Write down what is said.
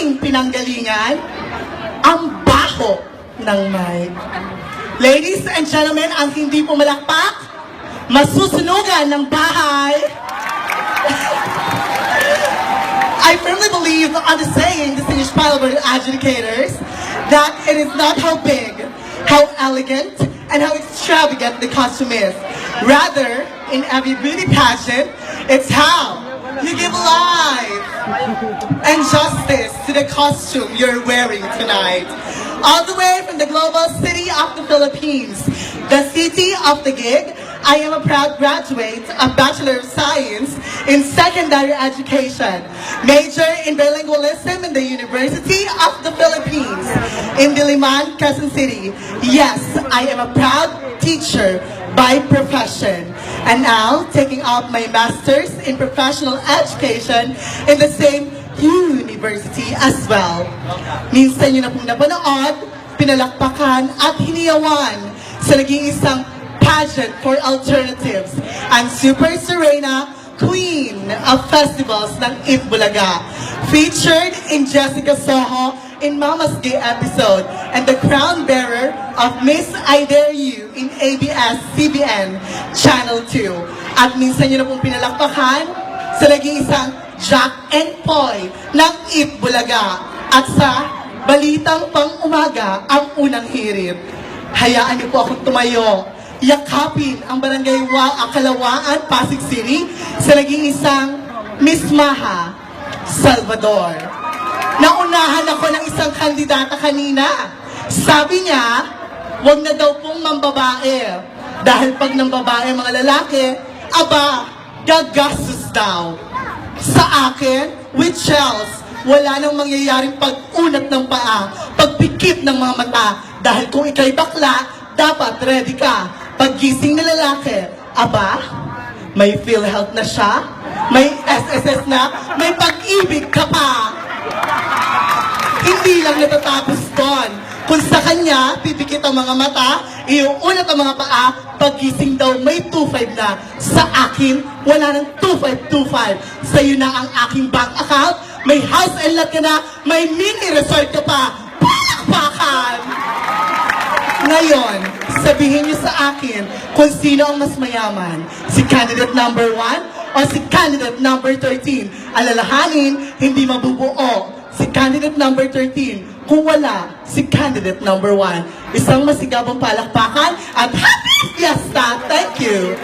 aking pinanggalingan, ang baho ng mic. Ladies and gentlemen, ang hindi pumalakpak, masusunugan ng bahay. I firmly believe on the saying, distinguished Palabra adjudicators, that it is not how big, how elegant, and how extravagant the costume is. Rather, in every beauty pageant, it's how you give life and justice to the costume you're wearing tonight. All the way from the global city of the Philippines, the city of the gig, I am a proud graduate of Bachelor of Science in Secondary Education, major in bilingualism in the University of the Philippines in Diliman, Quezon City. Yes, I am a proud teacher by profession, and now taking up my Master's in Professional Education in the same university as well. Minsan nyo na pong napanood, pinalakpakan at hiniyawan sa naging isang pageant for alternatives, and Super Serena, Queen of Festivals ng Itbulaga, featured in Jessica Soho in Mama's Gay episode, and the crown bearer of Miss I Dare You in ABS-CBN Channel 2. At minsan nyo na pong pinalakpakan sa naging isang Jack and Poy ng Itbulaga, at sa Balitang Pang-Umaga ang unang hirit. Hayaan niyo po akong tumayo, yakapin ang Barangay Kalawaan, Pasig City sa naging isang Miss Maha Salvador. Naunahan ako ng isang kandidata kanina. Sabi niya, wag na daw pong mambabae. Dahil pag nang babae mga lalaki, aba, gagastos daw. Sa akin, with Chels, wala nang mangyayaring pag-unat ng paa, pagpikit ng mga mata. Dahil kung ika'y bakla, dapat ready ka. Paggising na lalaki, aba, may PhilHealth na siya, may SSS na, may pag-ibig ka pa. Hindi lang natatapos doon. Kung sa kanya, pipikit ang mga mata, iuunat ang mga paa, paggising daw may 2.5 na. Sa akin, wala nang 2.525. Sa'yo na ang aking bank account, may house and lot ka na, may mini resort ka pa. Palakpakan! Ngayon, sabihin niyo sa akin kung sino ang mas mayaman, si candidate number 1 o si candidate number 13. Alalahanin, hindi mabubuo si candidate number 13 kung wala si candidate number 1. Isang masigabong palakpakan at happy fiesta! Thank you!